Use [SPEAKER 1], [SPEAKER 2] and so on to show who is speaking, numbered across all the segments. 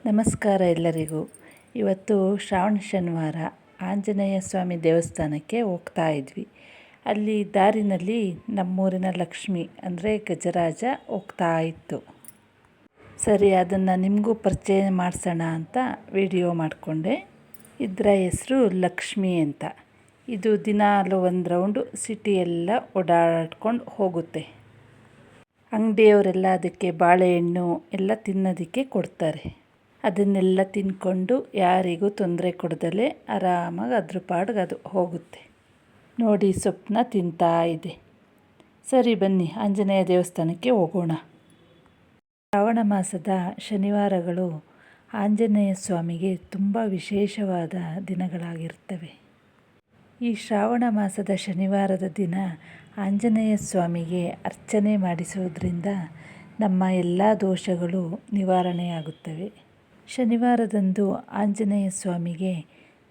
[SPEAKER 1] ನಮಸ್ಕಾರ ಎಲ್ಲರಿಗೂ. ಇವತ್ತು ಶ್ರಾವಣ ಶನಿವಾರ ಆಂಜನೇಯ ಸ್ವಾಮಿ ದೇವಸ್ಥಾನಕ್ಕೆ ಹೋಗ್ತಾ ಇದ್ವಿ. ಅಲ್ಲಿ ದಾರಿನಲ್ಲಿ ನಮ್ಮೂರಿನ ಲಕ್ಷ್ಮಿ ಅಂದರೆ ಗಜರಾಜ ಹೋಗ್ತಾ ಇತ್ತು. ಸರಿ, ಅದನ್ನು ನಿಮಗೂ ಪರಿಚಯ ಮಾಡಿಸೋಣ ಅಂತ ವಿಡಿಯೋ ಮಾಡಿಕೊಂಡೆ. ಇದರ ಹೆಸರು ಲಕ್ಷ್ಮಿ ಅಂತ. ಇದು ದಿನಾಲು ಒಂದು ರೌಂಡು ಸಿಟಿಯೆಲ್ಲ ಓಡಾಡ್ಕೊಂಡು ಹೋಗುತ್ತೆ. ಅಂಗಡಿಯವರೆಲ್ಲ ಅದಕ್ಕೆ ಬಾಳೆಹಣ್ಣು ಎಲ್ಲ ತಿನ್ನೋದಕ್ಕೆ ಕೊಡ್ತಾರೆ. ಅದನ್ನೆಲ್ಲ ತಿಂದ್ಕೊಂಡು ಯಾರಿಗೂ ತೊಂದರೆ ಕೊಡದಲೇ ಆರಾಮಾಗಿ ಅದ್ರ ಪಾಡಿಗೆ ಅದು ಹೋಗುತ್ತೆ. ನೋಡಿ, ಸೊಪ್ಪನ್ನ ತಿಂತಾ ಇದೆ. ಸರಿ, ಬನ್ನಿ ಆಂಜನೇಯ ದೇವಸ್ಥಾನಕ್ಕೆ ಹೋಗೋಣ. ಶ್ರಾವಣ ಮಾಸದ ಶನಿವಾರಗಳು ಆಂಜನೇಯ ಸ್ವಾಮಿಗೆ ತುಂಬ ವಿಶೇಷವಾದ ದಿನಗಳಾಗಿರ್ತವೆ. ಈ ಶ್ರಾವಣ ಮಾಸದ ಶನಿವಾರದ ದಿನ ಆಂಜನೇಯ ಸ್ವಾಮಿಗೆ ಅರ್ಚನೆ ಮಾಡಿಸುವುದರಿಂದ ನಮ್ಮ ಎಲ್ಲ ದೋಷಗಳು ನಿವಾರಣೆಯಾಗುತ್ತವೆ. ಶನಿವಾರದಂದು ಆಂಜನೇಯ ಸ್ವಾಮಿಗೆ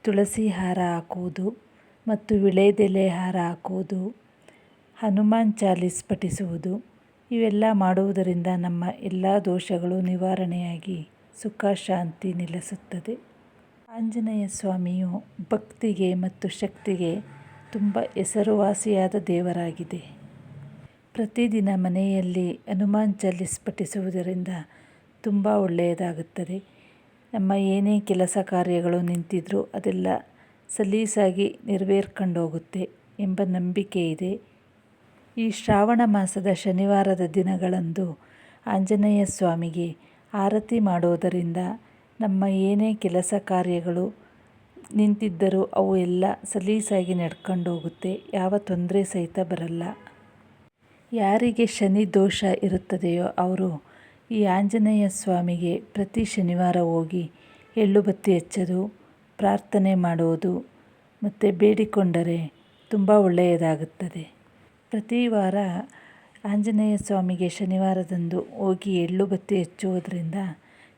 [SPEAKER 1] ತುಳಸಿ ಹಾರ ಹಾಕುವುದು ಮತ್ತು ವಿಳೆದೆಲೆ ಹಾರ ಹಾಕುವುದು, ಹನುಮಾನ್ ಚಾಲೀಸ್ ಪಠಿಸುವುದು ಇವೆಲ್ಲ ಮಾಡುವುದರಿಂದ ನಮ್ಮ ಎಲ್ಲ ದೋಷಗಳು ನಿವಾರಣೆಯಾಗಿ ಸುಖ ಶಾಂತಿ ನೆಲೆಸುತ್ತದೆ. ಆಂಜನೇಯ ಸ್ವಾಮಿಯು ಭಕ್ತಿಗೆ ಮತ್ತು ಶಕ್ತಿಗೆ ತುಂಬ ಹೆಸರುವಾಸಿಯಾದ ದೇವರಾಗಿದೆ. ಪ್ರತಿದಿನ ಮನೆಯಲ್ಲಿ ಹನುಮಾನ್ ಚಾಲೀಸ್ ಪಠಿಸುವುದರಿಂದ ತುಂಬ ಒಳ್ಳೆಯದಾಗುತ್ತದೆ. ನಮ್ಮ ಏನೇ ಕೆಲಸ ಕಾರ್ಯಗಳು ನಿಂತಿದ್ರೂ ಅದೆಲ್ಲ ಸಲೀಸಾಗಿ ನೆರವೇರ್ಕೊಂಡು ಹೋಗುತ್ತೆ ಎಂಬ ನಂಬಿಕೆ ಇದೆ. ಈ ಶ್ರಾವಣ ಮಾಸದ ಶನಿವಾರದ ದಿನಗಳಂದು ಆಂಜನೇಯ ಸ್ವಾಮಿಗೆ ಆರತಿ ಮಾಡೋದರಿಂದ ನಮ್ಮ ಏನೇ ಕೆಲಸ ಕಾರ್ಯಗಳು ನಿಂತಿದ್ದರೂ ಅವು ಎಲ್ಲ ಸಲೀಸಾಗಿ ನಡ್ಕೊಂಡು ಹೋಗುತ್ತೆ. ಯಾವ ತೊಂದರೆ ಸಹಿತ ಬರಲ್ಲ. ಯಾರಿಗೆ ಶನಿ ದೋಷ ಇರುತ್ತದೆಯೋ ಅವರು ಈ ಆಂಜನೇಯ ಸ್ವಾಮಿಗೆ ಪ್ರತಿ ಶನಿವಾರ ಹೋಗಿ ಎಳ್ಳು ಬತ್ತಿ ಹಚ್ಚೋದು, ಪ್ರಾರ್ಥನೆ ಮಾಡುವುದು ಮತ್ತು ಬೇಡಿಕೊಂಡರೆ ತುಂಬ ಒಳ್ಳೆಯದಾಗುತ್ತದೆ. ಪ್ರತಿ ವಾರ ಆಂಜನೇಯ ಸ್ವಾಮಿಗೆ ಶನಿವಾರದಂದು ಹೋಗಿ ಎಳ್ಳು ಬತ್ತಿ ಹಚ್ಚುವುದರಿಂದ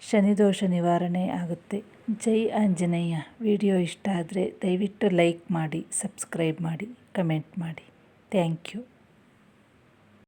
[SPEAKER 1] ಶನಿದೋಷ ನಿವಾರಣೆ ಆಗುತ್ತೆ. ಜೈ ಆಂಜನೇಯ. ವಿಡಿಯೋ ಇಷ್ಟ ಆದರೆ ದಯವಿಟ್ಟು ಲೈಕ್ ಮಾಡಿ, ಸಬ್ಸ್ಕ್ರೈಬ್ ಮಾಡಿ, ಕಮೆಂಟ್ ಮಾಡಿ. Thank you.